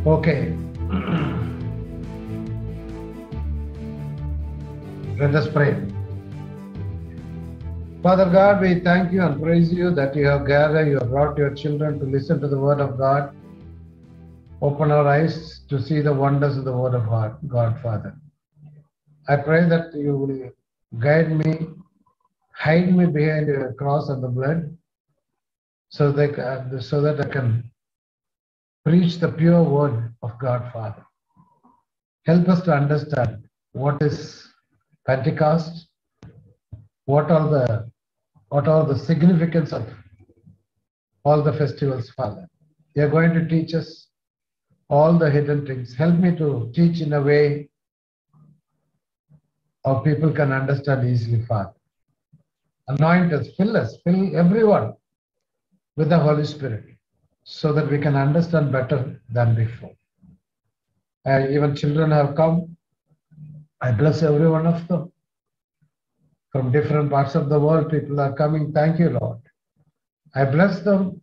Okay. Let us pray. Father God, we thank you and praise you that you have gathered, you have brought your children to listen to the word of God. Open our eyes to see the wonders of the word of God, Father. I pray that you will guide me, hide me behind the cross and the blood, so that I can preach the pure word of God, Father. Help us to understand what is Pentecost, what are the significance of all the festivals, Father. You are going to teach us all the hidden things. Help me to teach in a way how people can understand easily, Father. Anoint us, fill everyone with the Holy Spirit so that we can understand better than before. Even children have come. I bless every one of them. From different parts of the world, people are coming. Thank you, Lord. I bless them.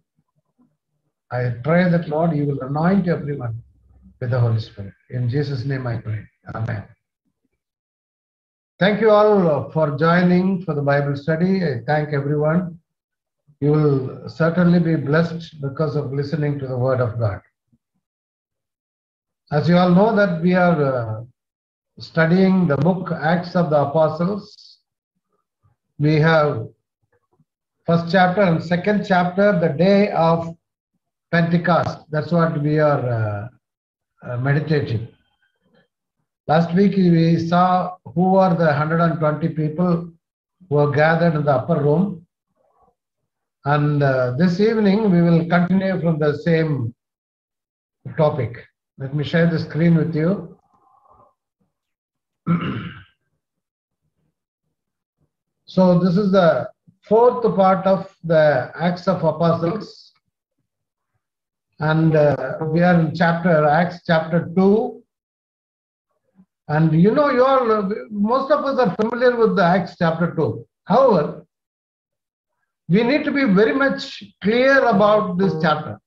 I pray that, Lord, you will anoint everyone with the Holy Spirit. In Jesus' name I pray. Amen. Thank you all for joining for the Bible study. I thank everyone. You will certainly be blessed because of listening to the word of God. As you all know that we are studying the book Acts of the Apostles. We have first chapter and second chapter, the day of Pentecost. That's what we are meditating. Last week we saw who are the 120 people who are gathered in the upper room. And this evening we will continue from the same topic. Let me share the screen with you. So this is the fourth part of the Acts of Apostles. And we are in Acts chapter 2. And you know, most of us are familiar with the Acts chapter 2. However, we need to be very much clear about this chapter.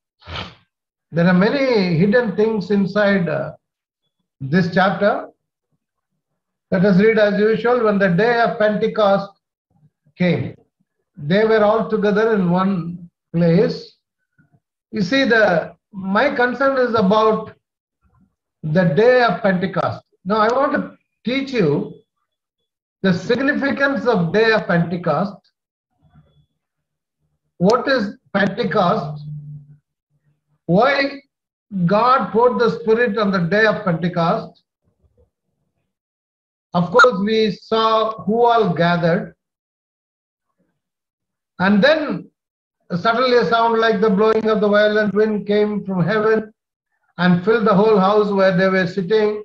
There are many hidden things inside this chapter. Let us read as usual. When the day of Pentecost came, they were all together in one place. You see, my concern is about the day of Pentecost. Now, I want to teach you the significance of day of Pentecost. What is Pentecost? Why God poured the Spirit on the day of Pentecost? Of course, we saw who all gathered. And then suddenly a sound like the blowing of the violent wind came from heaven and filled the whole house where they were sitting.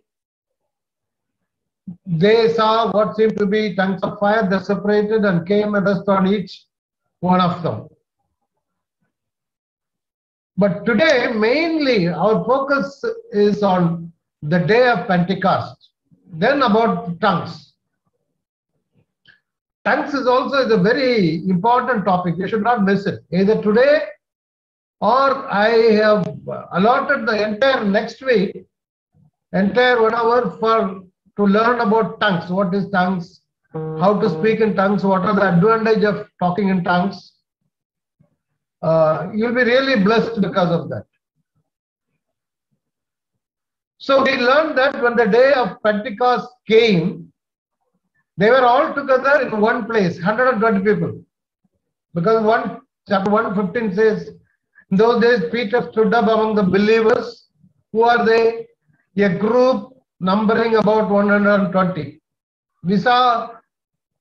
They saw what seemed to be tongues of fire that separated and came and rested on each one of them. But today, mainly, our focus is on the day of Pentecost. Then about tongues. Tongues is also a very important topic. You should not miss it. Either today or I have allotted the entire next week, entire 1 hour to learn about tongues. What is tongues? How to speak in tongues? What are the advantages of talking in tongues? You'll be really blessed because of that. So we learned that when the day of Pentecost came, they were all together in one place, 120 people. Because chapter 1:15 says, in those days Peter stood up among the believers. Who are they? A group numbering about 120. We saw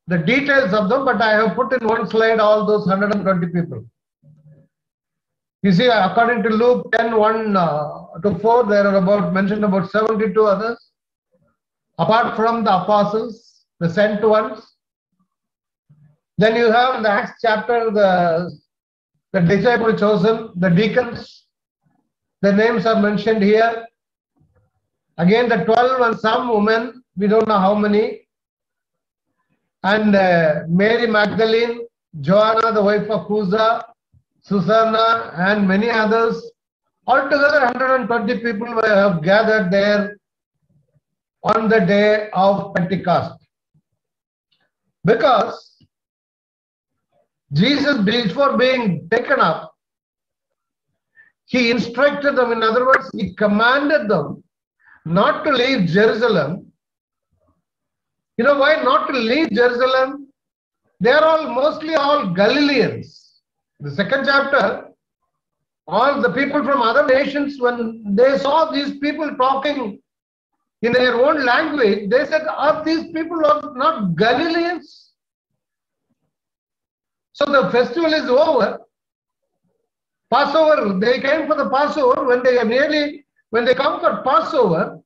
the details of them, but I have put in one slide all those 120 people. You see, according to Luke 10:1-4, there are mentioned about 72 others. Apart from the apostles, the sent ones. Then you have in the Acts chapter the disciple chosen, the deacons. The names are mentioned here. Again, the 12 and some women, we don't know how many. And Mary Magdalene, Joanna, the wife of Chuza, Susanna, and many others. Altogether 120 people have gathered there on the day of Pentecost. Because Jesus, before being taken up, he instructed them, in other words, he commanded them not to leave Jerusalem. You know why not to leave Jerusalem? They are mostly all Galileans. The second chapter, all the people from other nations, when they saw these people talking in their own language, they said, are these people not Galileans? So the festival is over. Passover, they came for the Passover. When they come for Passover,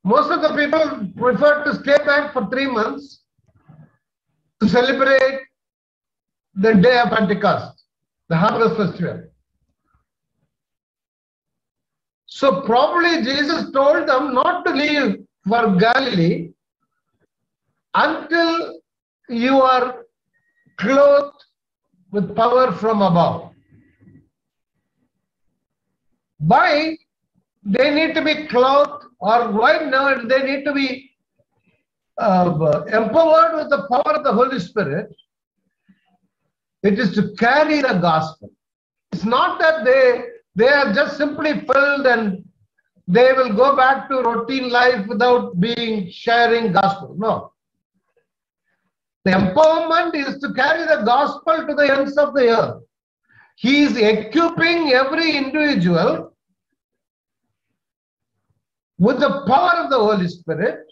most of the people prefer to stay back for 3 months to celebrate the day of Pentecost, the harvest festival. So probably Jesus told them not to leave for Galilee until you are clothed with power from above. Why they need to be clothed, or why now they need to be empowered with the power of the Holy Spirit? It is to carry the gospel. It's not that they are just simply filled and they will go back to routine life without sharing gospel. No. The empowerment is to carry the gospel to the ends of the earth. He is equipping every individual with the power of the Holy Spirit,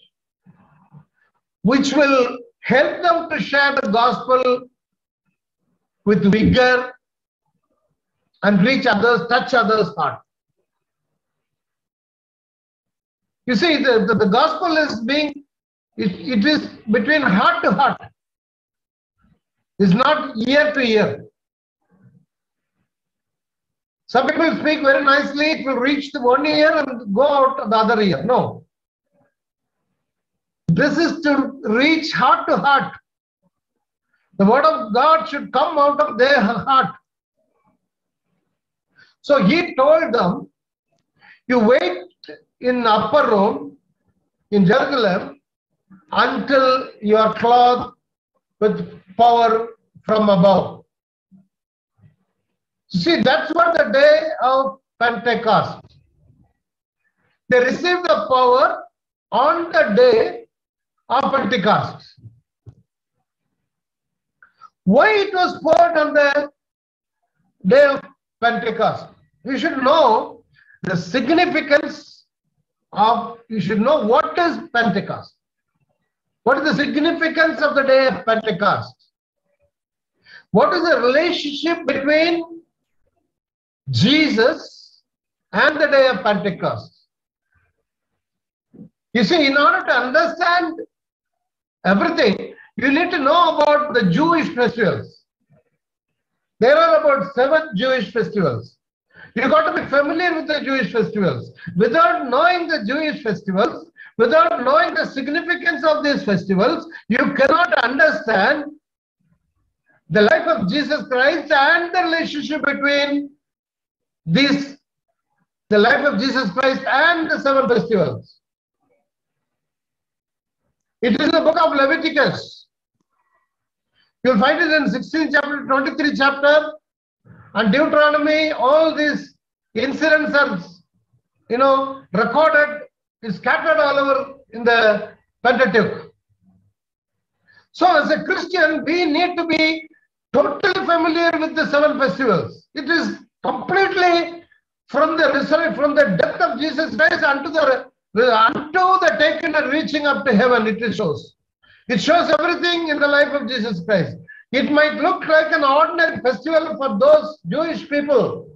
which will help them to share the gospel with vigor and reach others, touch others' heart. You see, the gospel is it is between heart to heart. It's not ear to ear. Some people speak very nicely, it will reach the one ear and go out of the other ear. No. This is to reach heart to heart. The word of God should come out of their heart. So he told them, you wait in upper room in Jerusalem until you are clothed with power from above. See, that's what the day of Pentecost. They received the power on the day of Pentecost. Why it was poured on the day of Pentecost? You should know the significance of, you should know what is Pentecost. What is the significance of the day of Pentecost? What is the relationship between Jesus and the day of Pentecost? You see, in order to understand everything, you need to know about the Jewish festivals. There are about 7 Jewish festivals. You got to be familiar with the Jewish festivals. Without knowing the Jewish festivals, without knowing the significance of these festivals, you cannot understand the life of Jesus Christ and the relationship between the life of Jesus Christ and the 7 festivals. It is in the book of Leviticus. You'll find it in 16th chapter, 23 chapter, and Deuteronomy. All these incidents are, recorded, is scattered all over in the Pentateuch. So as a Christian, we need to be totally familiar with the 7 festivals. It is completely from the death of Jesus Christ unto the taking and reaching up to heaven. It shows. It shows everything in the life of Jesus Christ. It might look like an ordinary festival for those Jewish people,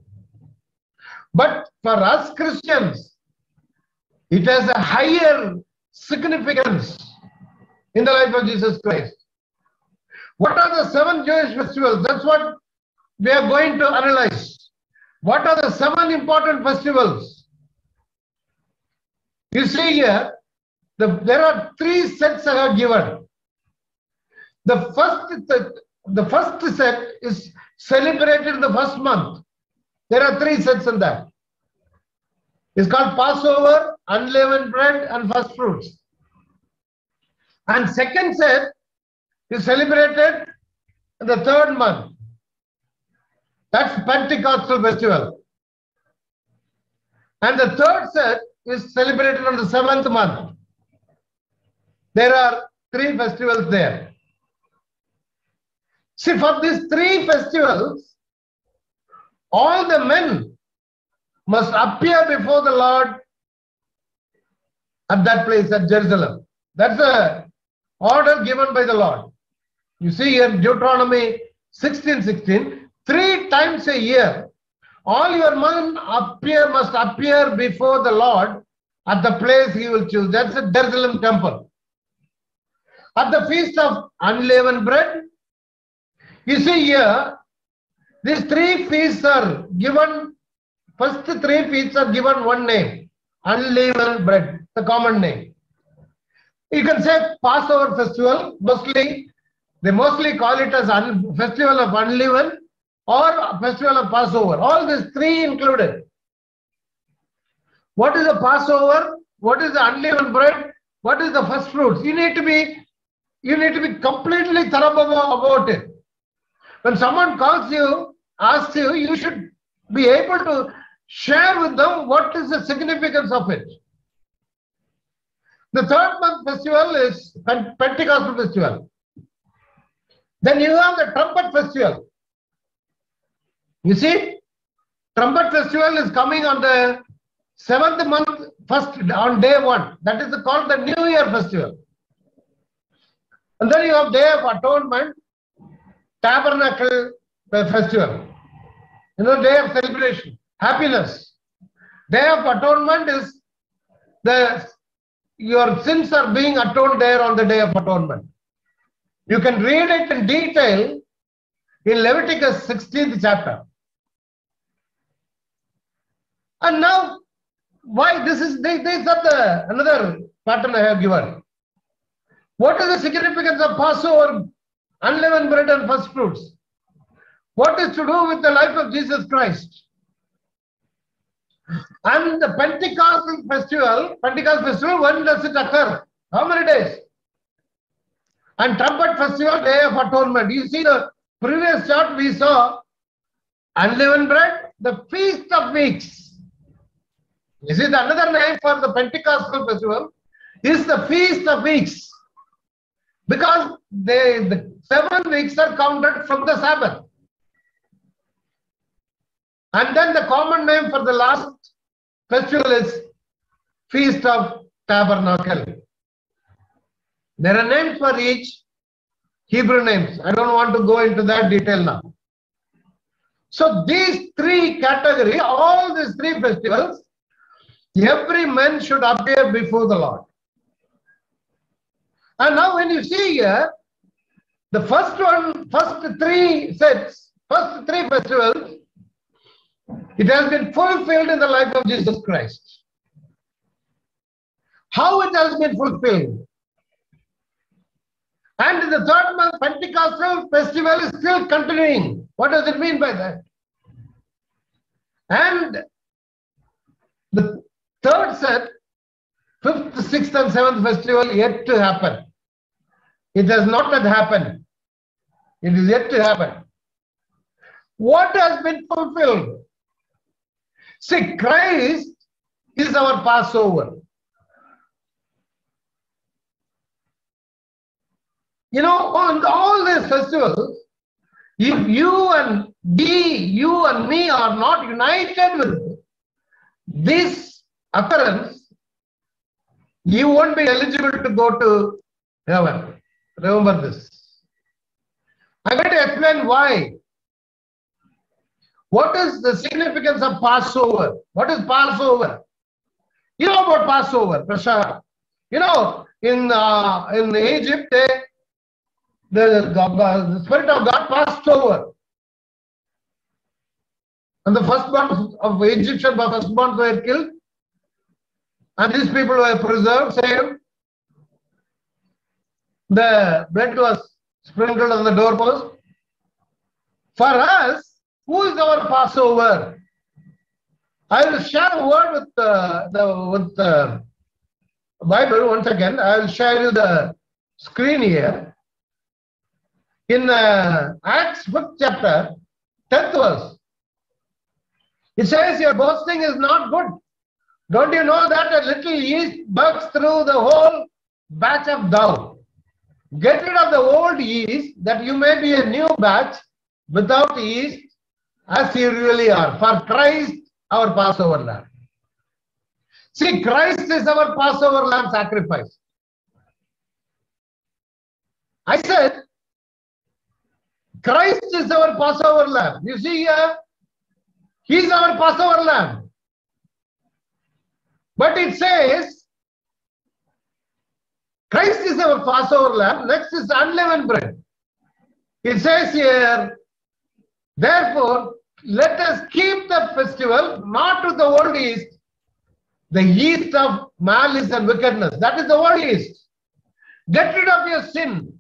but for us Christians, it has a higher significance in the life of Jesus Christ. What are the 7 Jewish festivals? That's what we are going to analyze. What are the 7 important festivals? You see here, there are 3 sets I have given. The first set is celebrated in the first month. There are 3 sets in that. It's called Passover, unleavened bread, and first fruits. And second set is celebrated in the third month. That's Pentecostal festival. And the third set is celebrated on the 7th month. There are 3 festivals there. See, for these 3 festivals, all the men must appear before the Lord at that place at Jerusalem. That's the order given by the Lord. You see here Deuteronomy 16:16, 3 times a year, all your men must appear before the Lord at the place he will choose. That's the Jerusalem temple. At the feast of unleavened bread, you see here, these 3 feasts are given, first 3 feasts are given one name, unleavened bread, the common name. You can say Passover festival, they mostly call it as festival of unleavened or festival of Passover. All these 3 included. What is the Passover? What is the unleavened bread? What is the first fruits? You need to be completely thorough about it. When someone calls you, asks you, you should be able to share with them what is the significance of it. The third month festival is Pentecostal festival. Then you have the trumpet festival. You see, trumpet festival is coming on the 7th month, first on day 1. That is called the New Year festival. And then you have Day of Atonement, Tabernacle festival. Day of celebration, happiness. Day of Atonement is your sins are being atoned there on the Day of Atonement. You can read it in detail in Leviticus 16th chapter. And now, why this is another pattern I have given. What is the significance of Passover, unleavened bread and first fruits? What is to do with the life of Jesus Christ? And the Pentecost festival, when does it occur? How many days? And trumpet festival, Day of Atonement. You see the previous chart we saw unleavened bread, the Feast of Weeks. This is another name for the Pentecostal festival, is the Feast of Weeks. Because the 7 weeks are counted from the Sabbath. And then the common name for the last festival is Feast of Tabernacle. There are names for each, Hebrew names. I don't want to go into that detail now. So these 3 categories, all these 3 festivals, every man should appear before the Lord. And now when you see here, the first 3 sets, first 3 festivals, it has been fulfilled in the life of Jesus Christ. How it has been fulfilled? And in the third month, Pentecostal festival is still continuing. What does it mean by that? And the third set, 5th, 6th and 7th festival yet to happen. It has not yet happened. It is yet to happen. What has been fulfilled? See, Christ is our Passover. On all these festivals, if you and me are not united with this occurrence, you won't be eligible to go to heaven. Remember this. I'm going to explain why. What is the significance of Passover? What is Passover? You know about Passover, Prashad. In Egypt, the Spirit of God passed over. And the firstborn of Egyptian firstborn were killed. And these people were preserved, saved. The blood was sprinkled on the doorpost. For us, who is our Passover? I will share a word with the Bible once again. I will share you the screen here. In Acts 5th chapter, 10th verse, it says, your boasting is not good. Don't you know that a little yeast works through the whole batch of dough? Get rid of the old yeast, that you may be a new batch without yeast, as you really are. For Christ, our Passover lamb. See, Christ is our Passover lamb sacrifice. I said, Christ is our Passover lamb. You see here, He's our Passover lamb. But it says, Christ is our Passover lamb. Next is unleavened bread. It says here, therefore, let us keep the festival not with the old yeast, the yeast of malice and wickedness. That is the old yeast. Get rid of your sin.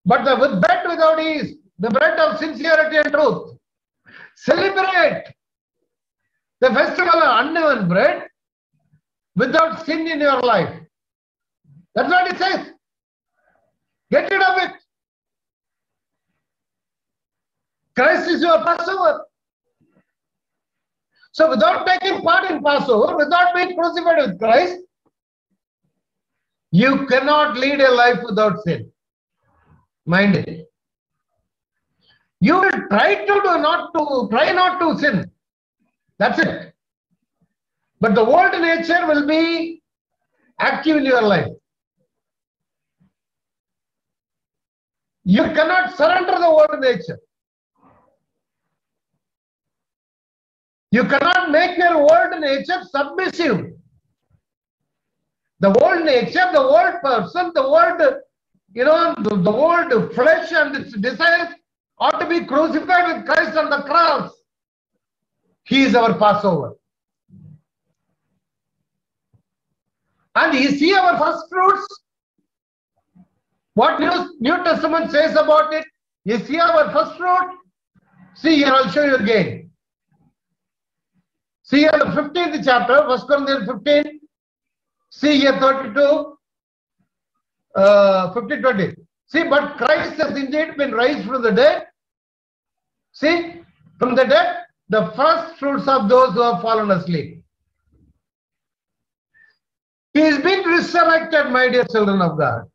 But with bread without yeast, the bread of sincerity and truth. Celebrate the festival of unleavened bread without sin in your life. That's what it says. Get rid of it. Christ is your Passover. So without taking part in Passover, without being crucified with Christ, you cannot lead a life without sin. Mind it. You will try not to sin. That's it. But the old nature will be active in your life. You cannot surrender the old nature. You cannot make your old nature submissive. The old nature, the old person, the old, the old flesh and its desires ought to be crucified with Christ on the cross. He is our Passover. And you see our first fruits? What New Testament says about it? You see our first fruit? See here, I'll show you again. See here the 15th chapter, 1 Corinthians 15. See here 32, 15, 20. See, but Christ has indeed been raised from the dead. See, from the dead, the first fruits of those who have fallen asleep. He is being resurrected, my dear children of God.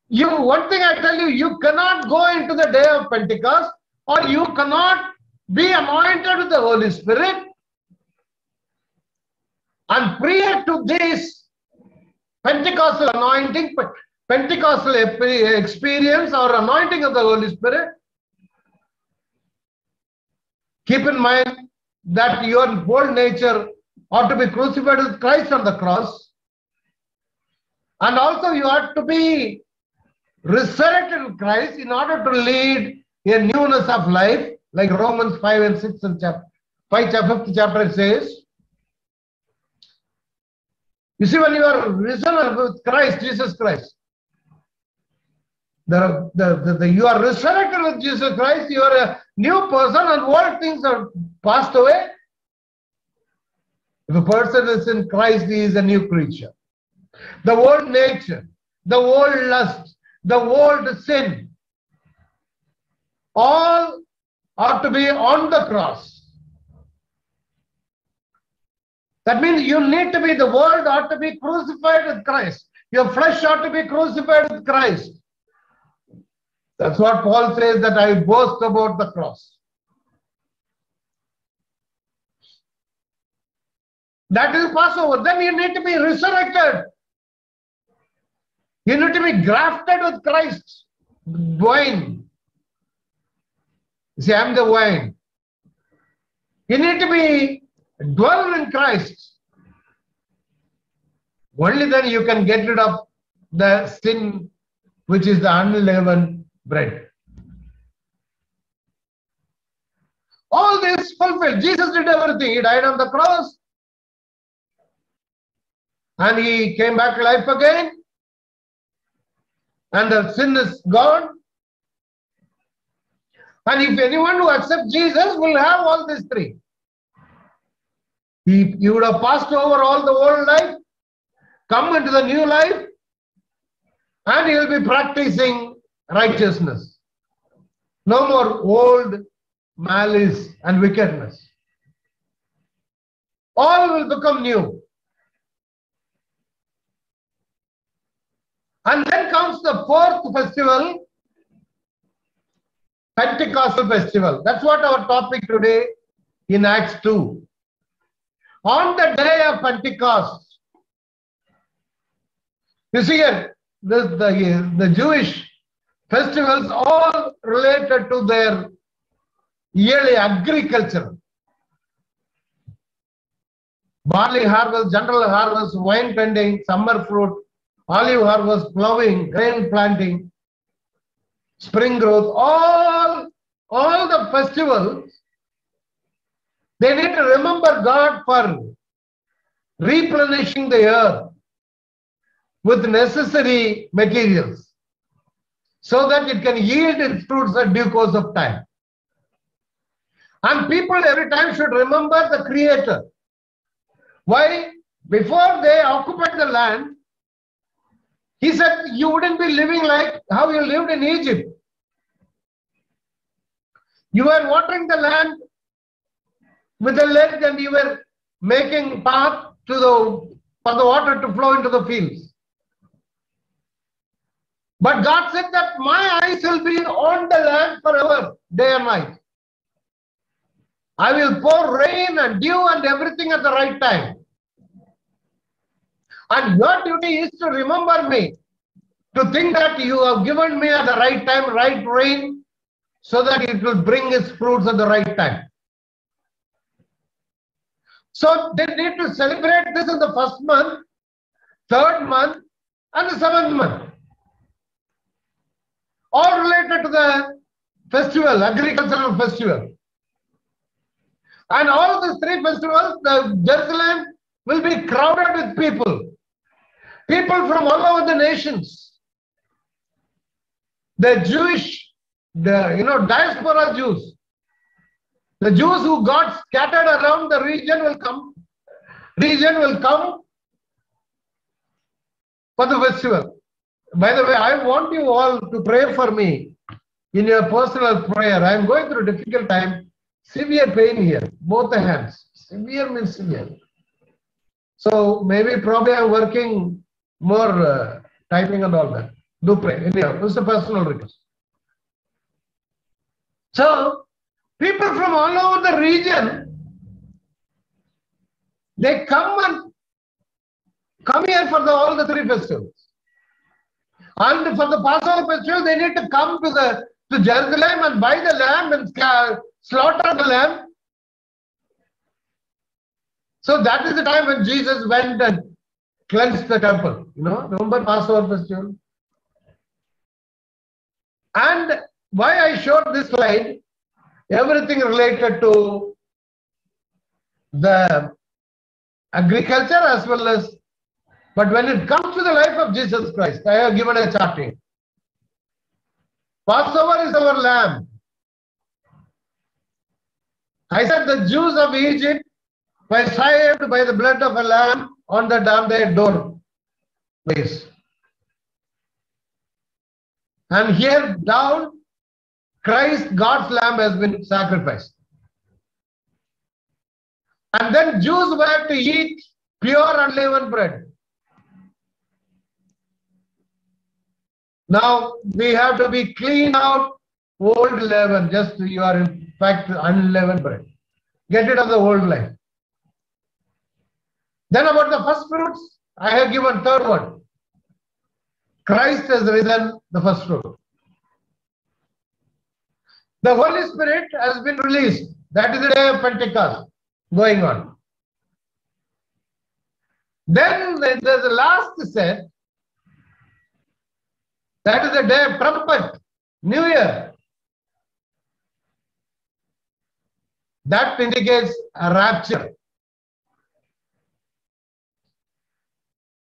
One thing I tell you, you cannot go into the day of Pentecost, or you cannot be anointed with the Holy Spirit. And prior to this Pentecostal anointing, Pentecostal experience or anointing of the Holy Spirit, keep in mind that your old nature ought to be crucified with Christ on the cross. And also you ought to be resurrected with Christ in order to lead a newness of life, like Romans 5 and 6 and 5th chapter says. You see, when you are risen with Christ, Jesus Christ, you are resurrected with Jesus Christ, you are a new person and all things are passed away. If a person is in Christ, he is a new creature. The old nature, the old lust, the old sin, all are to be on the cross. That means you need to be, the world ought to be crucified with Christ. Your flesh ought to be crucified with Christ. That's what Paul says, that I boast about the cross. That is Passover. Then you need to be resurrected. You need to be grafted with Christ. Wine. You see, I am the wine. You need to be dwell in Christ. Only then you can get rid of the sin, which is the unleavened bread. All this fulfilled. Jesus did everything. He died on the cross. And he came back to life again. And the sin is gone. And if anyone who accepts Jesus will have all these three. He would have passed over all the old life, come into the new life, and he will be practicing righteousness. No more old malice and wickedness. All will become new. And then comes the fourth festival, Pentecostal festival. That's what our topic today in Acts 2. On the day of Pentecost, you see here, the Jewish festivals all related to their yearly agriculture. Barley harvest, general harvest, wine tending, summer fruit, olive harvest, plowing, grain planting, spring growth, all the festivals, they need to remember God for replenishing the earth with necessary materials so that it can yield its fruits at due course of time. And people every time should remember the Creator. Why? Before they occupied the land, he said you wouldn't be living like how you lived in Egypt. You were watering the land with a ledge and you were making path for the water to flow into the fields. But God said that my eyes will be on the land forever, day and night. I will pour rain and dew and everything at the right time. And your duty is to remember me, to think that you have given me at the right time, right rain, so that it will bring its fruits at the right time. So they need to celebrate this in the first month, third month, and the seventh month. All related to the festival, agricultural festival. And all these three festivals, the Jerusalem will be crowded with people. People from all over the nations. The Jewish, diaspora Jews. The Jews who got scattered around the region will come for the festival. By the way, I want you all to pray for me in your personal prayer. I am going through a difficult time. Severe pain here, both the hands. Severe means severe. So probably I'm working more typing and all that. Do pray. Anyhow, this is a personal request. So, people from all over the region, they come here for all the three festivals. And for the Passover festival, they need to come to Jerusalem and buy the lamb and slaughter the lamb. So that is the time when Jesus went and cleansed the temple. Remember Passover festival? And why I showed this slide, everything related to the agriculture as well as, but when it comes to the life of Jesus Christ, I have given a chart here. Passover is our lamb. I said the Jews of Egypt were saved by the blood of a lamb on their doorways. And here down, Christ, God's lamb, has been sacrificed. And then Jews were to eat pure unleavened bread. Now we have to be clean out old leaven, just you are in fact unleavened bread. Get rid of the old life. Then about the first fruits, I have given third one. Christ has risen, the first fruit. The Holy Spirit has been released. That is the day of Pentecost going on. Then there's the last set. That is the day of trumpet, New Year. That indicates a rapture.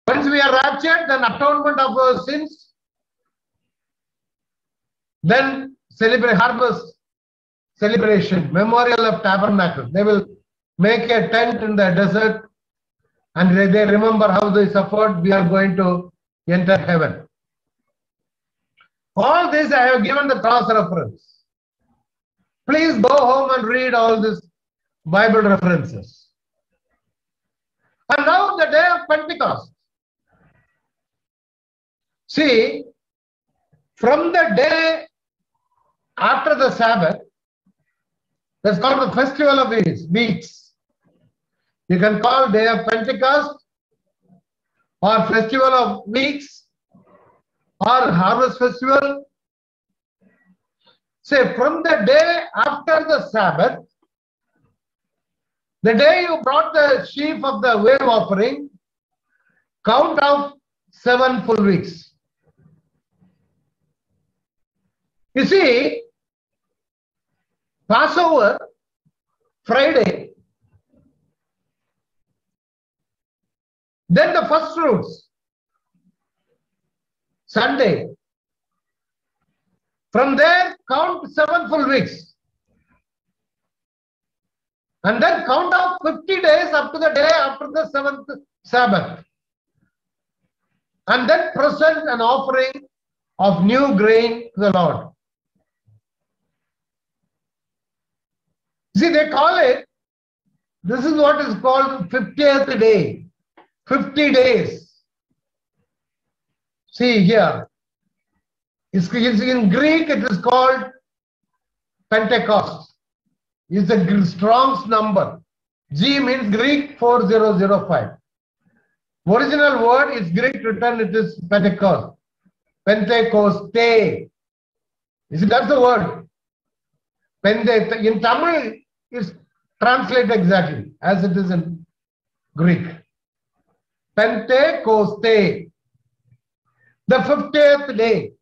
Once we are raptured, then atonement of our sins, then celebrate harvest, celebration, memorial of tabernacles. They will make a tent in the desert and they remember how they suffered. We are going to enter heaven. All this I have given the cross reference. Please go home and read all these Bible references. And now the day of Pentecost. See, from the day after the Sabbath, that's called the Festival of Weeks. You can call Day of Pentecost or Festival of Weeks or Harvest Festival. Say, from the day after the Sabbath, the day you brought the sheaf of the wave offering, count off 7 full weeks. You see, Passover, Friday, then the first fruits, Sunday. From there, count 7 full weeks. And then count off 50 days up to the day after the 7th Sabbath. And then present an offering of new grain to the Lord. See, they call it, this is what is called 50th day. 50 days. See here. In Greek, it is called Pentecost. It's a Strong's number. G means Greek 4005. Original word is Greek written, it is Pentecost. Pentecoste. You see, that's the word. In Tamil, it's translated exactly as it is in Greek. Pentecoste. The 50th day.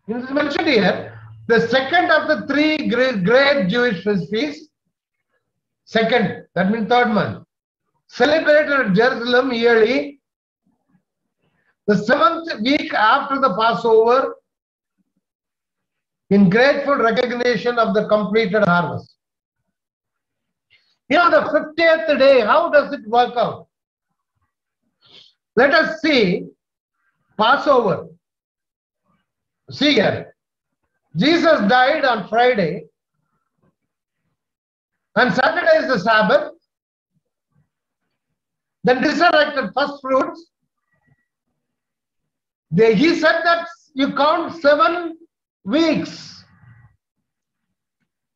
It is mentioned here, the second of the 3 great Jewish feasts, second, that means 3rd month, celebrated at Jerusalem yearly, the 7th week after the Passover, in grateful recognition of the completed harvest. You know, the 50th day, how does it work out? Let us see Passover. See here, Jesus died on Friday, and Saturday is the Sabbath, then resurrected first fruits. He said that you count 7 weeks.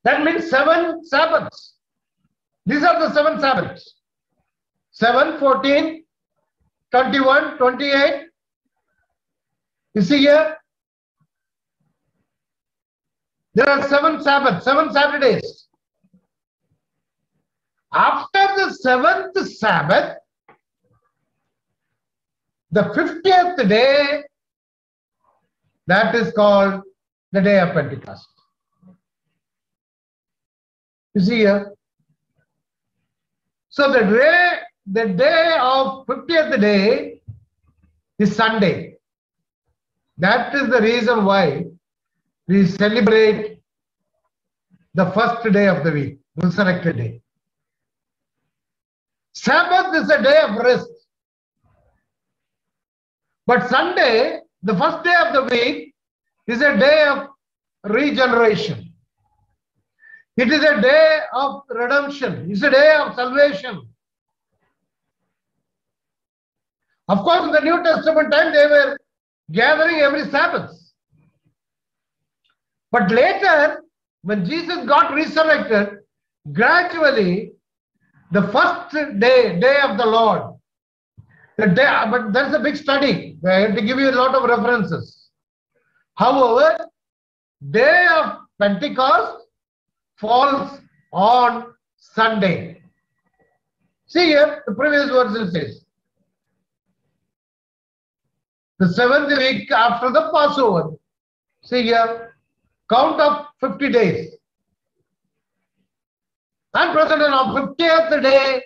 That means 7 Sabbaths. These are the 7 Sabbaths. 7, 14, 21, 28. You see here? There are 7 Sabbaths, 7 Saturdays. After the 7th Sabbath, the 50th day, that is called the day of Pentecost. You see here? So the day of 50th day is Sunday. That is the reason why we celebrate the first day of the week, resurrected day. Sabbath is a day of rest. But Sunday, the first day of the week, is a day of regeneration. It is a day of redemption. It's a day of salvation. Of course, in the New Testament time, they were gathering every Sabbath. But later, when Jesus got resurrected, gradually, the first day of the Lord, but that's a big study. I have to give you a lot of references. However, day of Pentecost falls on Sunday. See here, the previous verse says, the 7th week after the Passover. See here, count of 50 days. And present on 50th day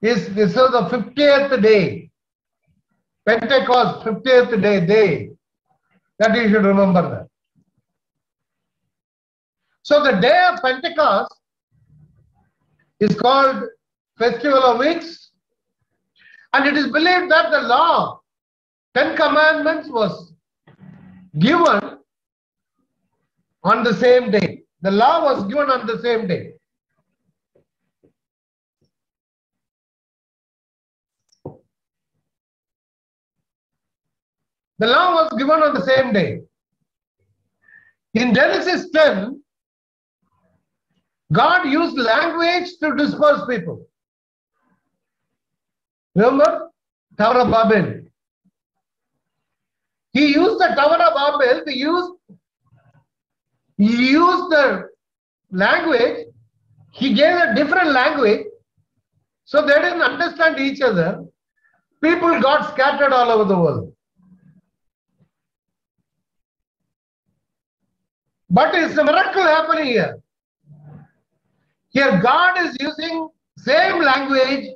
is this is the 50th day. Pentecost, 50th day. That you should remember that. So the day of Pentecost is called Festival of Weeks, and it is believed that the law, 10 commandments, was given on the same day. The law was given on the same day. The law was given on the same day. In Genesis 10, God used language to disperse people. Remember? Tower of Babel. He used the Tower of Babel to use the language. He gave a different language, so they didn't understand each other. People got scattered all over the world. But it's a miracle happening here. Here God is using same language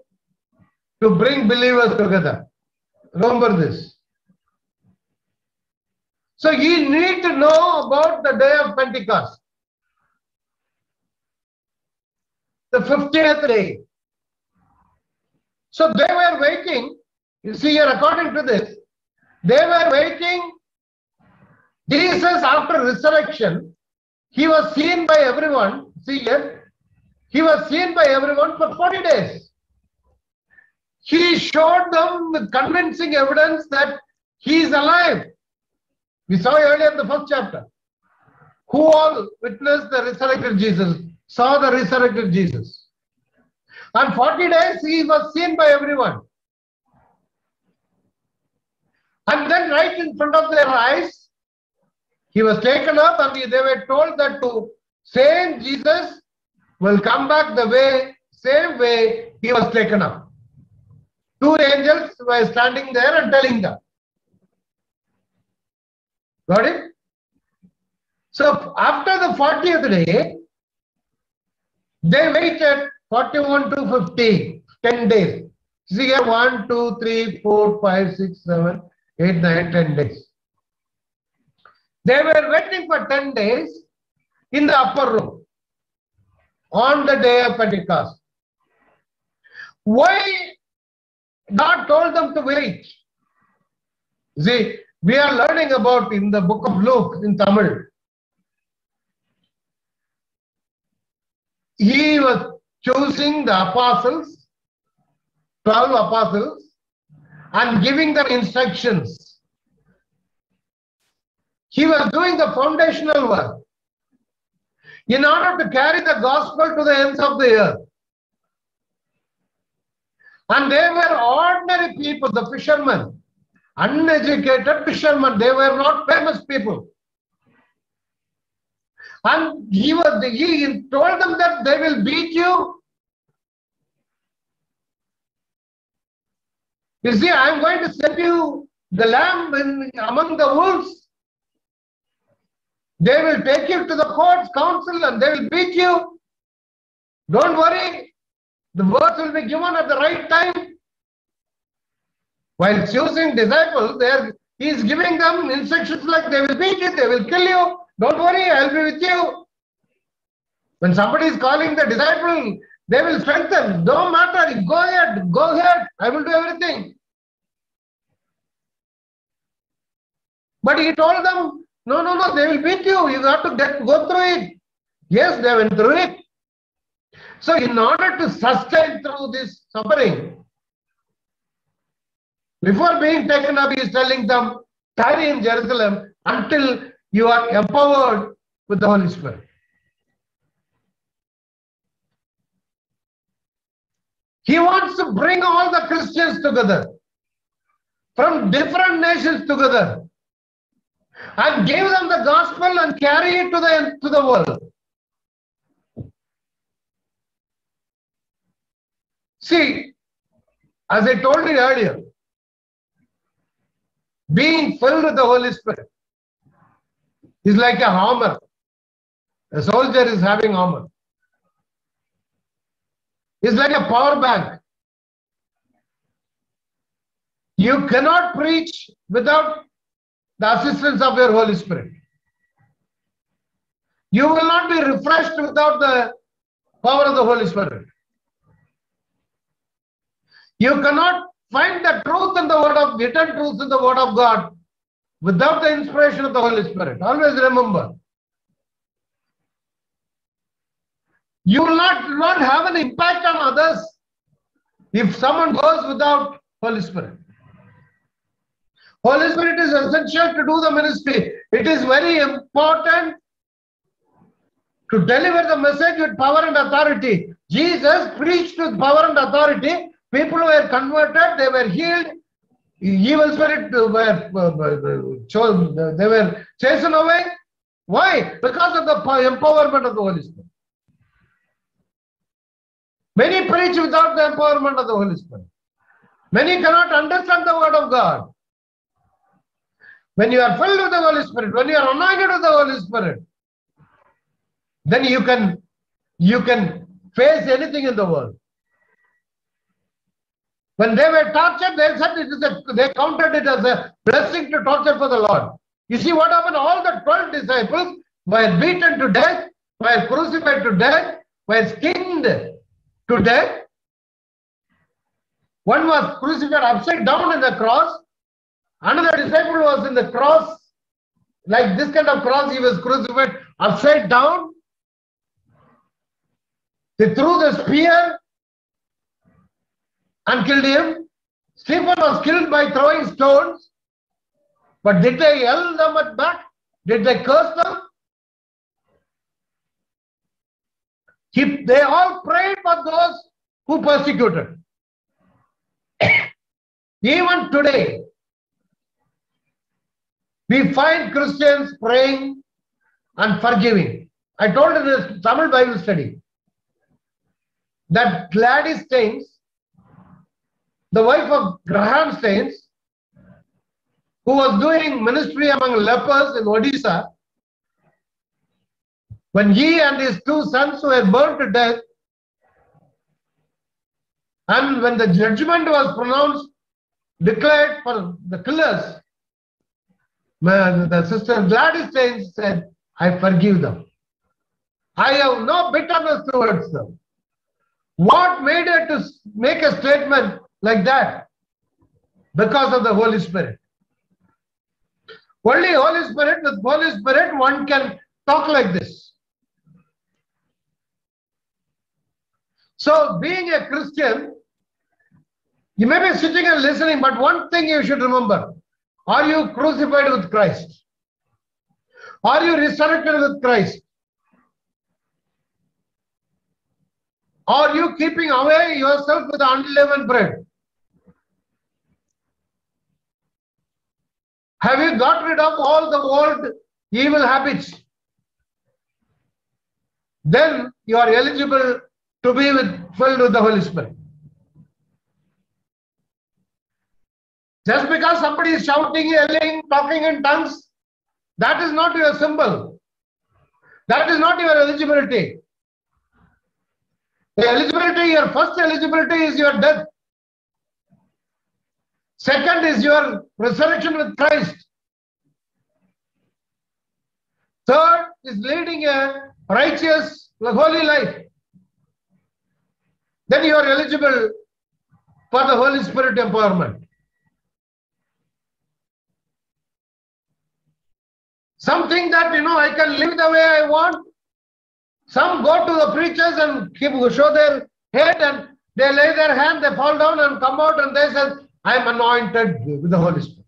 to bring believers together. Remember this. So you need to know about the day of Pentecost. The 50th day. So they were waiting. You see here, according to this, they were waiting. Jesus, after resurrection, he was seen by everyone. See here, he was seen by everyone for 40 days. He showed them with convincing evidence that he is alive. We saw earlier in the first chapter. Who all witnessed the resurrected Jesus, saw the resurrected Jesus. And 40 days he was seen by everyone. And then right in front of their eyes, he was taken up, and they were told that to same Jesus will come back the way, same way he was taken up. Two angels were standing there and telling them. Got it? So after the 40th day, they waited 41 to 50, 10 days. See here, 1, 2, 3, 4, 5, 6, 7, 8, 9, 10 days. They were waiting for 10 days in the upper room on the day of Pentecost. Why God told them to wait? See, we are learning about in the book of Luke in Tamil. He was choosing the apostles, 12 apostles, and giving them instructions. He was doing the foundational work in order to carry the gospel to the ends of the earth. And they were ordinary people, the fishermen, uneducated fishermen. They were not famous people. And he told them that they will beat you. You see, I am going to send you the lamb among the wolves. They will take you to the courts, council, and they will beat you. Don't worry. The words will be given at the right time. While choosing disciples, he is giving them instructions like they will beat you, they will kill you. Don't worry, I will be with you. When somebody is calling the disciple, they will strengthen. Don't matter, go ahead, I will do everything. But he told them, no, they will beat you. You have to go through it. Yes, they went through it. So in order to sustain through this suffering, before being taken up, he is telling them, tarry in Jerusalem until you are empowered with the Holy Spirit. He wants to bring all the Christians together from different nations together and give them the gospel and carry it to the world. See, as I told you earlier, being filled with the Holy Spirit is like a hammer. A soldier is having armor. It's like a power bank. You cannot preach without the assistance of your Holy Spirit. You will not be refreshed without the power of the Holy Spirit. You cannot find the truth in the word of, written truth in the word of God without the inspiration of the Holy Spirit. Always remember. You will not have an impact on others if someone goes without Holy Spirit. Holy Spirit is essential to do the ministry. It is very important to deliver the message with power and authority. Jesus preached with power and authority. People were converted, they were healed. Evil spirits they were chased away. Why? Because of the empowerment of the Holy Spirit. Many preach without the empowerment of the Holy Spirit. Many cannot understand the word of God. When you are filled with the Holy Spirit, when you are anointed with the Holy Spirit, then you can face anything in the world. When they were tortured, they said they counted it as a blessing to torture for the Lord. You see what happened? All the 12 disciples were beaten to death, were crucified to death, were skinned to death. One was crucified upside down in the cross. Another disciple was in the cross, like this kind of cross, he was crucified upside down. They threw the spear and killed him. Stephen was killed by throwing stones. But did they yell them at back? Did they curse them? They all prayed for those who persecuted. Even today, we find Christians praying and forgiving. I told in this Tamil Bible study that Gladys Staines, the wife of Graham Staines, who was doing ministry among lepers in Odisha, when he and his 2 sons were burned to death, and when the judgment was pronounced, declared for the killers, the sister Gladys Staines said, I forgive them. I have no bitterness towards them. What made her to make a statement like that? Because of the Holy Spirit. Only Holy Spirit, with Holy Spirit, one can talk like this. So, being a Christian, you may be sitting and listening, but one thing you should remember. Are you crucified with Christ? Are you resurrected with Christ? Are you keeping away yourself with unleavened bread? Have you got rid of all the old evil habits? Then you are eligible to be filled with the Holy Spirit. Just because somebody is shouting, yelling, talking in tongues, that is not your symbol. That is not your eligibility. The eligibility, your first eligibility is your death. Second is your resurrection with Christ. Third is leading a righteous, holy life. Then you are eligible for the Holy Spirit empowerment. Something that, I can live the way I want. Some go to the preachers and show their head and they lay their hand, they fall down and come out and they say, I am anointed with the Holy Spirit.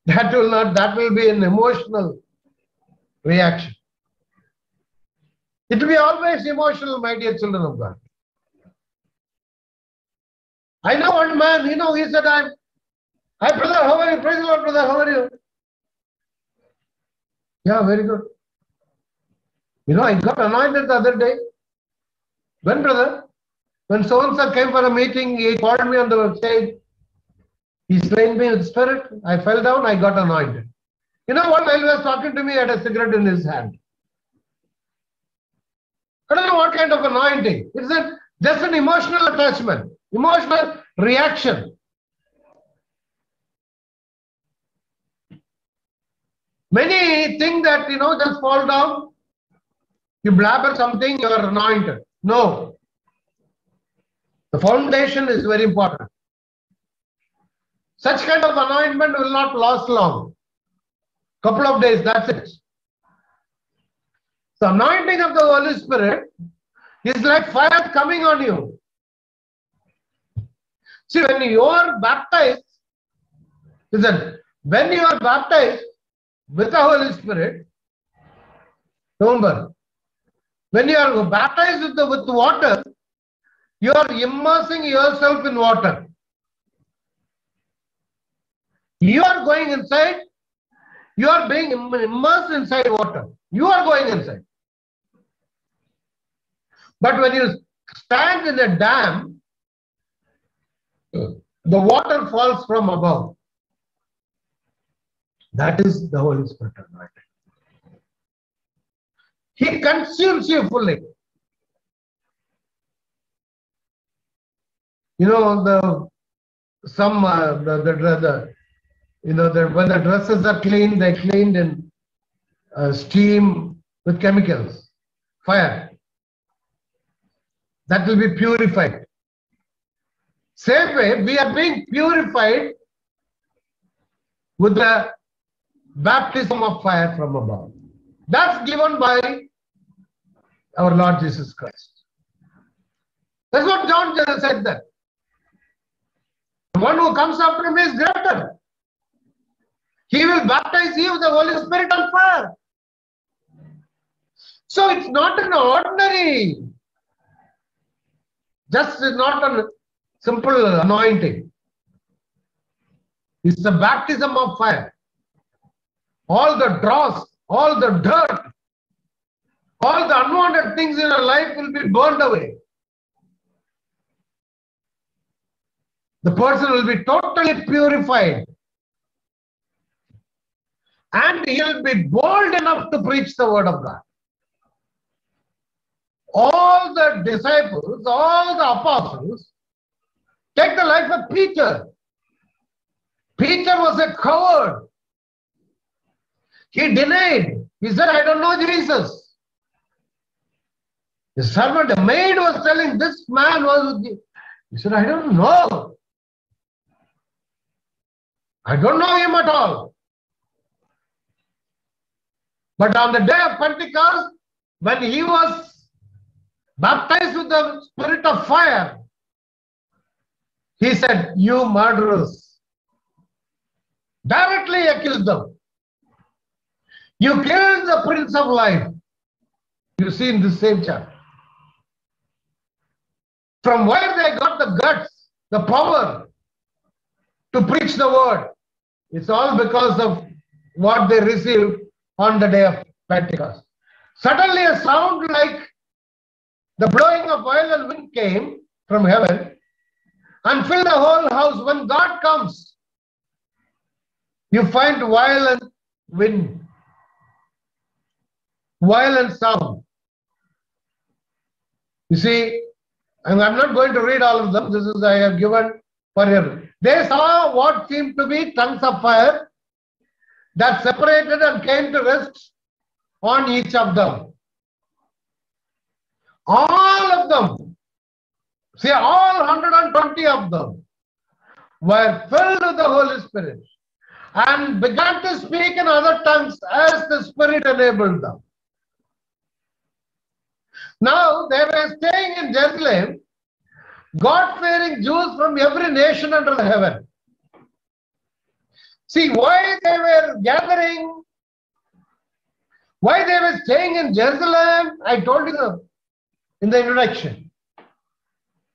That will be an emotional reaction. It will be always emotional, my dear children of God. I know one man, he said, Hi brother, how are you? Praise the Lord, brother, how are you? Yeah, very good. I got anointed the other day. When, brother? When so-and-so came for a meeting, he called me on the stage. He slain me with spirit. I fell down, I got anointed. While he was talking to me, he had a cigarette in his hand. I don't know what kind of anointing. It's just an emotional attachment, emotional reaction. Many think that, just fall down, you blabber something, you are anointed. No. The foundation is very important. Such kind of anointment will not last long. Couple of days, that's it. The anointing of the Holy Spirit is like fire coming on you. See, when you are baptized, listen, when you are baptized with the Holy Spirit, remember, when you are baptized with water, you are immersing yourself in water. You are going inside, you are being immersed inside water. You are going inside. But when you stand in a dam, the water falls from above. That is the Holy Spirit anointing. He consumes you fully. When the dresses are cleaned, they cleaned in steam with chemicals, fire. That will be purified. Same way, we are being purified with the baptism of fire from above. That's given by our Lord Jesus Christ. That's what John said that. The one who comes after me is greater. He will baptize you with the Holy Spirit and fire. So it's not an ordinary, just not a simple anointing. It's the baptism of fire. All the dross, all the dirt, all the unwanted things in our life will be burned away. The person will be totally purified. And he will be bold enough to preach the word of God. All the disciples, all the apostles, take the life of Peter. Peter was a coward. He denied. He said, I don't know Jesus. The servant, the maid was telling, this man was with you. He said, I don't know. I don't know him at all. But on the day of Pentecost, when he was baptized with the spirit of fire, he said, you murderers. Directly accused them. You killed the Prince of Life. You see in this same chapter. From where they got the guts, the power to preach the word, it's all because of what they received on the day of Pentecost. Suddenly a sound like the blowing of violent wind came from heaven and filled the whole house. When God comes, you find violent wind, violent sound. You see, and I'm not going to read all of them. This is I have given for you. They saw what seemed to be tongues of fire that separated and came to rest on each of them. All of them, see, all 120 of them were filled with the Holy Spirit and began to speak in other tongues as the Spirit enabled them. Now they were staying in Jerusalem, God-fearing Jews from every nation under the heaven. See, why they were gathering, why they were staying in Jerusalem, I told you in the introduction.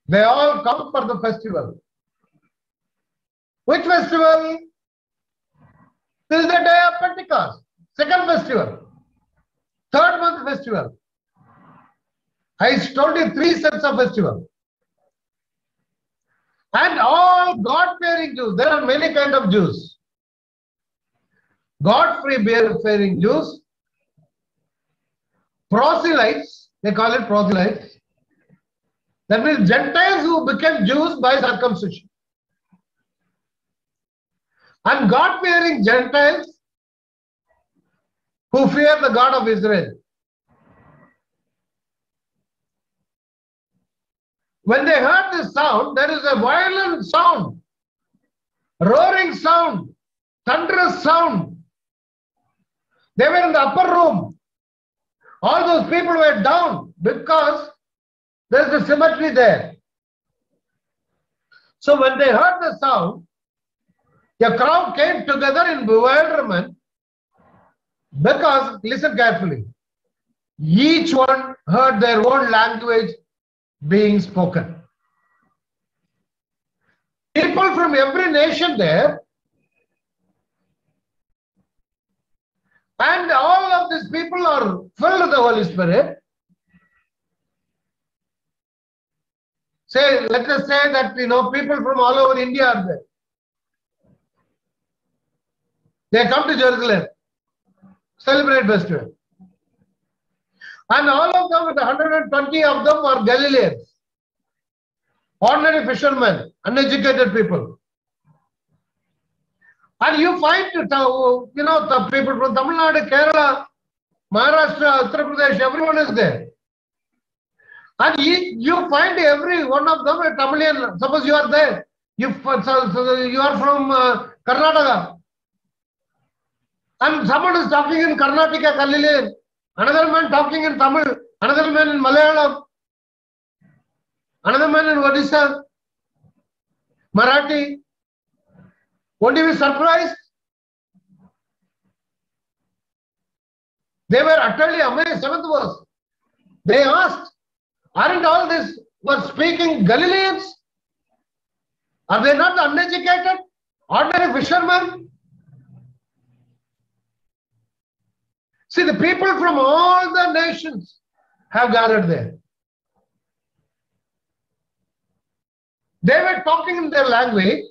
They all come for the festival. Which festival? This is the day of Pentecost. Second festival. Third month festival. I told you 3 sets of festival. And all God-fearing Jews. There are many kinds of Jews. God-fearing Jews. Proselytes. They call it proselytes. That means Gentiles who became Jews by circumcision. And God-fearing Gentiles who fear the God of Israel. When they heard this sound, there is a violent sound, roaring sound, thunderous sound. They were in the upper room. All those people were down because there's a cemetery there. So when they heard the sound, a crowd came together in bewilderment because, listen carefully, each one heard their own language being spoken. People from every nation there, and all of these people are filled with the Holy Spirit. Say, let us say that, people from all over India are there. They come to Jerusalem, celebrate festival. And all of them, 120 of them are Galileans, ordinary fishermen, uneducated people. And you find, the people from Tamil Nadu, Kerala, Maharashtra, Uttar Pradesh, everyone is there. And you find every one of them a Tamilian. Suppose you are there. You are from Karnataka. And someone is talking in Karnataka, Galilean. Another man talking in Tamil. Another man in Malayalam. Another man in Odisha. Marathi. Won't you be surprised? They were utterly amazed. 7th verse. They asked, aren't all these were speaking Galileans? Are they not uneducated, ordinary fishermen? See, the people from all the nations have gathered there. They were talking in their language.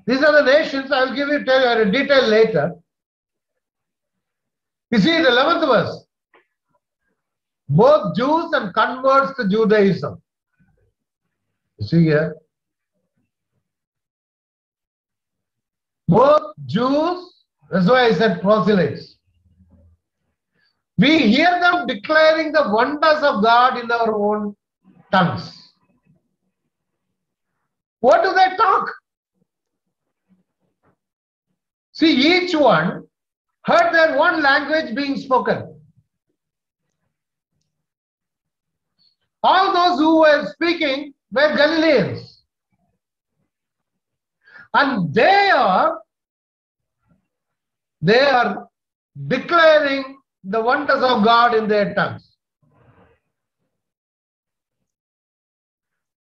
These are the nations. I will give you a detail later. You see the 11th verse. Both Jews and converts to Judaism. You see here. Both Jews, that's why I said proselytes. We hear them declaring the wonders of God in our own tongues. What do they talk? See, each one heard their own language being spoken. All those who were speaking were Galileans. And they are declaring the wonders of God in their tongues.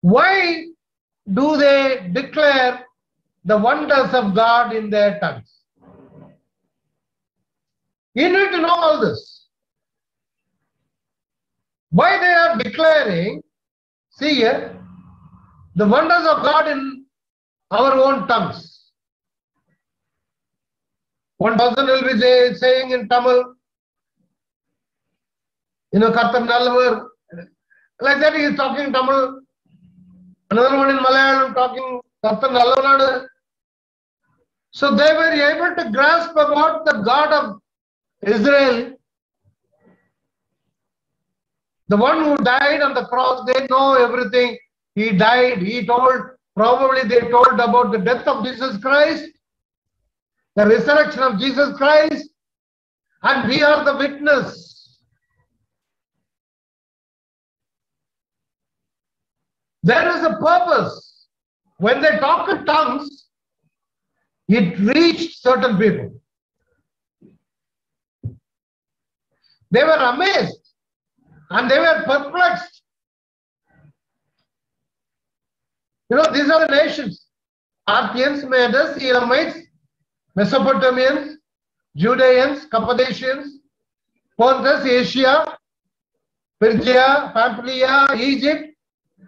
Why do they declare the wonders of God in their tongues? You need to know all this. Why they are declaring, see here, the wonders of God in our own tongues. One person will be saying in Tamil, Karthar Nalavar, like that he is talking Tamil. Another one in Malayalam talking Karthar Nalavar. So they were able to grasp about the God of Israel, the one who died on the cross. They know everything. He died. Probably they told about the death of Jesus Christ, the resurrection of Jesus Christ, and we are the witness. There is a purpose. When they talk in tongues, it reached certain people. They were amazed and they were perplexed. These are the nations. Parthians, Medes, Elamites, Mesopotamians, Judeans, Cappadocians, Pontus, Asia, Phrygia, Pamphylia, Egypt,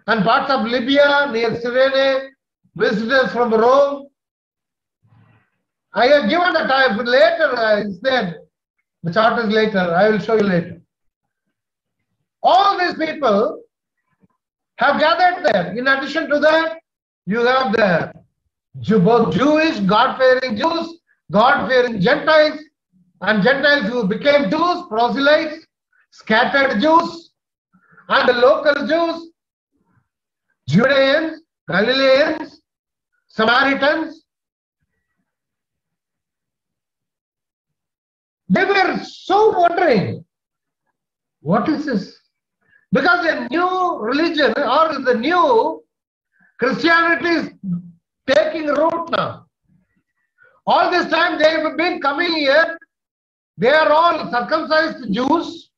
and parts of Libya near Cyrene, visitors from Rome. I have given the time, but later it's there. The chart is later. I will show you later. All these people have gathered there. In addition to that, you have the both Jewish, God-fearing Jews, God-fearing Gentiles, and Gentiles who became Jews, proselytes, scattered Jews, and the local Jews, Judeans, Galileans, Samaritans. They were so wondering, what is this? Because a new religion or the new Christianity is taking root now. All this time they have been coming here. They are all circumcised Jews.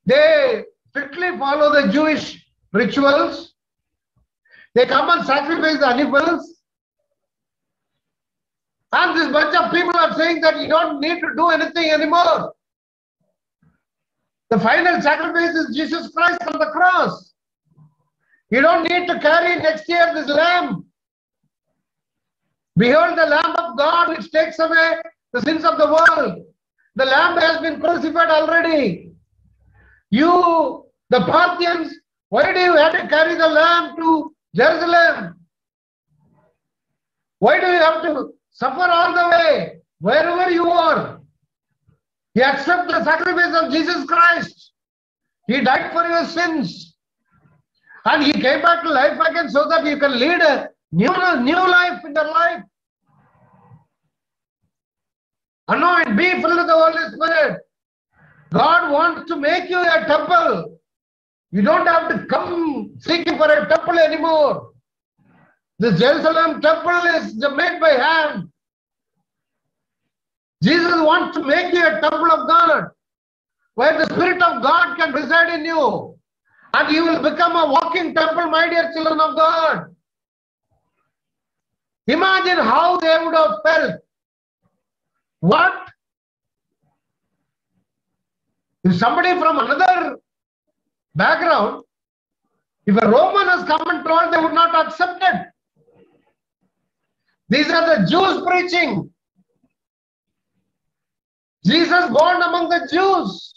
They strictly follow the Jewish rituals. They come and sacrifice the animals. And this bunch of people are saying that you don't need to do anything anymore. The final sacrifice is Jesus Christ on the cross. You don't need to carry next year this lamb. Behold the Lamb of God which takes away the sins of the world. The lamb has been crucified already. You, the Parthians, why do you have to carry the lamb to Jerusalem? Why do you have to suffer all the way, wherever you are? You accept the sacrifice of Jesus Christ. He died for your sins. And he came back to life again so that you can lead a new life in your life. Anoint, be filled with the Holy Spirit. God wants to make you a temple. You don't have to come seeking for a temple anymore. The Jerusalem temple is made by hand. Jesus wants to make you a temple of God, where the Spirit of God can reside in you. And you will become a walking temple, my dear children of God. Imagine how they would have felt. What? If somebody from another background, if a Roman has come and told, they would not accept it. These are the Jews preaching. Jesus born among the Jews.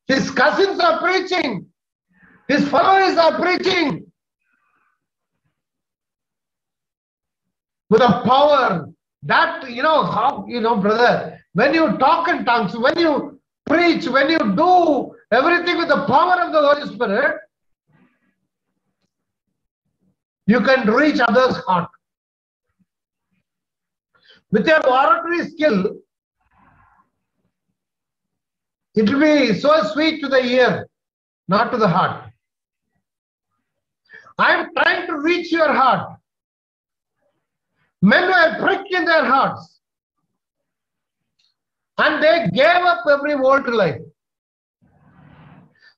His cousins are preaching. His followers are preaching. With a power that, how, brother, when you talk in tongues, when you preach, when you do everything with the power of the Holy Spirit, you can reach others' heart. With your oratory skill, it will be so sweet to the ear, not to the heart. I am trying to reach your heart. Men were pricked in their hearts. And they gave up every worldly life.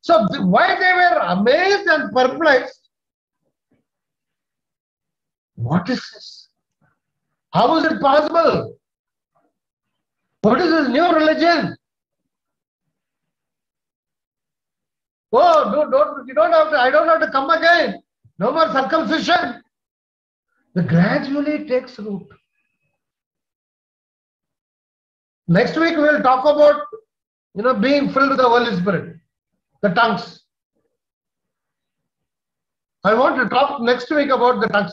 So why they were amazed and perplexed? What is this? How is it possible? What is this new religion? Oh, you don't have to, I don't have to come again. No more circumcision. It gradually takes root. Next week we will talk about, being filled with the Holy Spirit, the tongues. I want to talk next week about the tongues.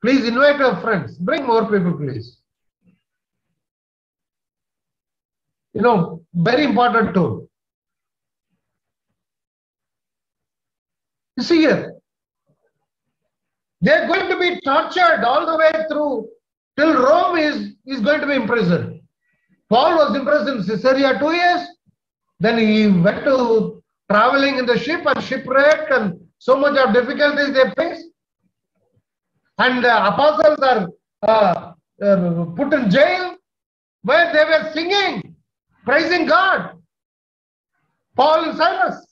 Please invite your friends. Bring more people, please. Very important tool. You see here, they are going to be tortured all the way through till Rome is going to be imprisoned. Paul was imprisoned in Caesarea 2 years. Then he went to traveling in the ship and shipwreck and so much of difficulties they faced. And the apostles are put in jail where they were singing, praising God. Paul and Silas.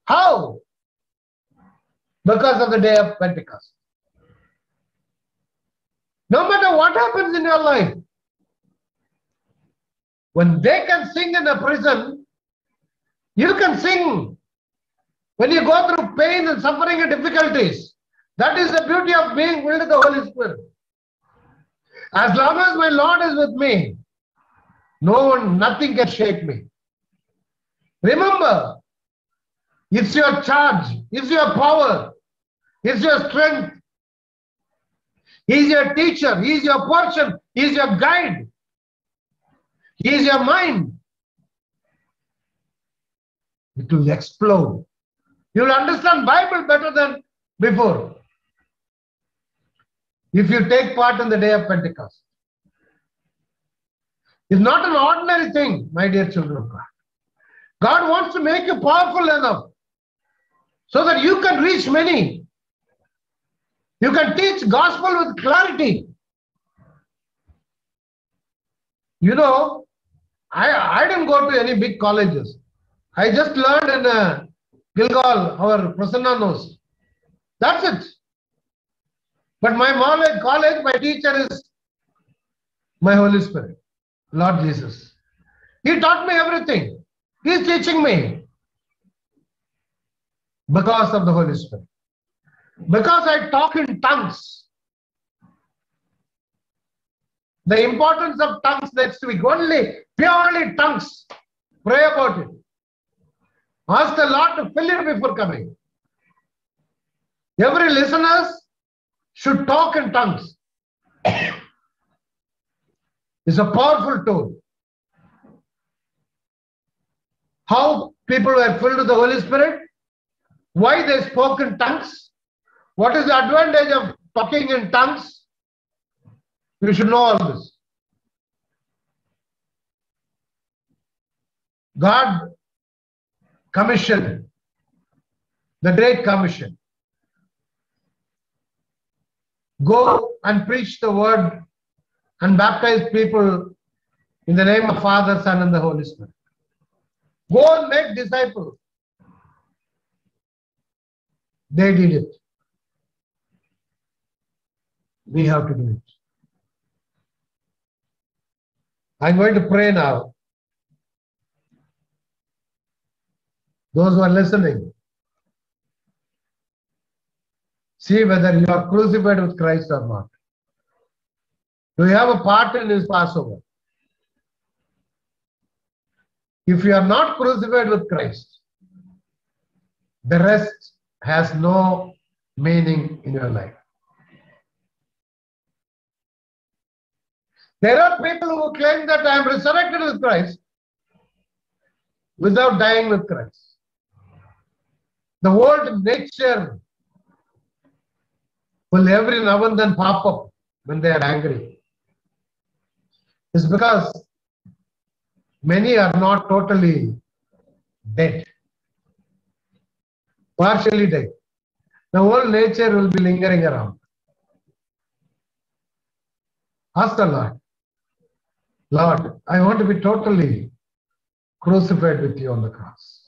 How? Because of the day of Pentecost. No matter what happens in your life, when they can sing in a prison, you can sing. When you go through pain and suffering and difficulties, that is the beauty of being filled with the Holy Spirit. As long as my Lord is with me, nothing can shake me. Remember, it's your charge, it's your power, it's your strength. He is your teacher. He is your portion. He is your guide. He is your mind. It will explode. You will understand Bible better than before if you take part in the day of Pentecost. It's not an ordinary thing, my dear children of God. God wants to make you powerful enough so that you can reach many. You can teach gospel with clarity. You know, I didn't go to any big colleges. I just learned in Gilgal, our Prasanna knows. That's it. But my college, my teacher is my Holy Spirit, Lord Jesus. He taught me everything. He is teaching me because of the Holy Spirit. Because I talk in tongues. The importance of tongues next week. Only purely tongues. Pray about it. Ask the Lord to fill it before coming. Every listener should talk in tongues. It's a powerful tool. How people were filled with the Holy Spirit? Why they spoke in tongues? What is the advantage of talking in tongues? You should know all this. God commissioned the Great Commission. Go and preach the word and baptize people in the name of Father, Son, and the Holy Spirit. Go and make disciples. They did it. We have to do it. I'm going to pray now. Those who are listening, see whether you are crucified with Christ or not. Do you have a part in his Passover? If you are not crucified with Christ, the rest has no meaning in your life. There are people who claim that I am resurrected with Christ without dying with Christ. The old nature will every now and then pop up when they are angry. It's because many are not totally dead, partially dead. The old nature will be lingering around. Ask the Lord, Lord, I want to be totally crucified with you on the cross.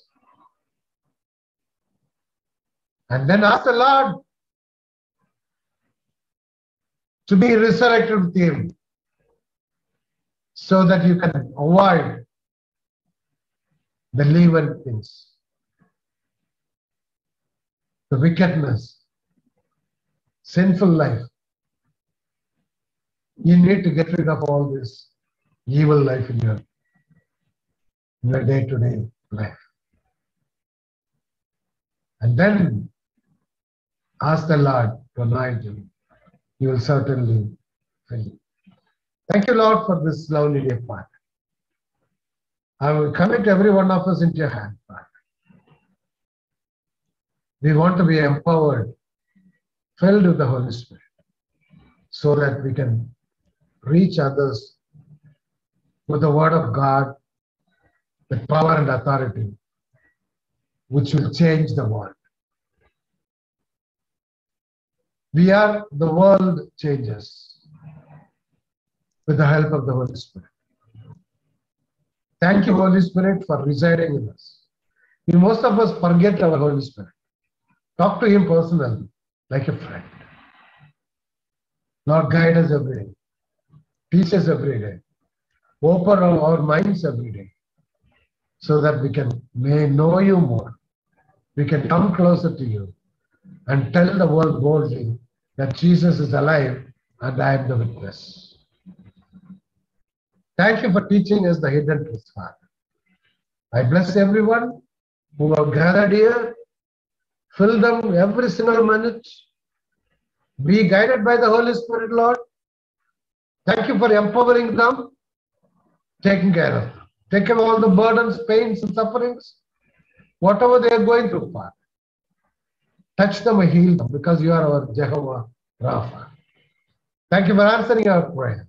And then ask the Lord to be resurrected with him so that you can avoid the leaven things, the wickedness, sinful life. You need to get rid of all this evil life in your day-to-day life. And then ask the Lord to anoint you. You will certainly fill you. Thank you, Lord, for this lovely day, Father. I will commit every one of us into your hand, Father. We want to be empowered, filled with the Holy Spirit, so that we can reach others with the word of God, with power and authority, which will change the world. We are the world changers with the help of the Holy Spirit. Thank you, Holy Spirit, for residing in us. Most of us forget our Holy Spirit. Talk to him personally, like a friend. Lord, guide us every day. Teach us every day. Open our minds every day so that we may know you more. We can come closer to you and tell the world boldly that Jesus is alive and I am the witness. Thank you for teaching us the hidden truth, Father. I bless everyone who have gathered here. Fill them every single minute Be guided by the Holy Spirit, Lord. Thank you for empowering them, taking care of them. Take away all the burdens, pains, and sufferings, whatever they are going through, Father. Touch them and heal them because you are our Jehovah Rapha. Thank you for answering our prayer.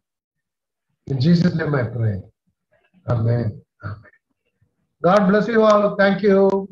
In Jesus' name I pray. Amen. Amen. God bless you all. Thank you.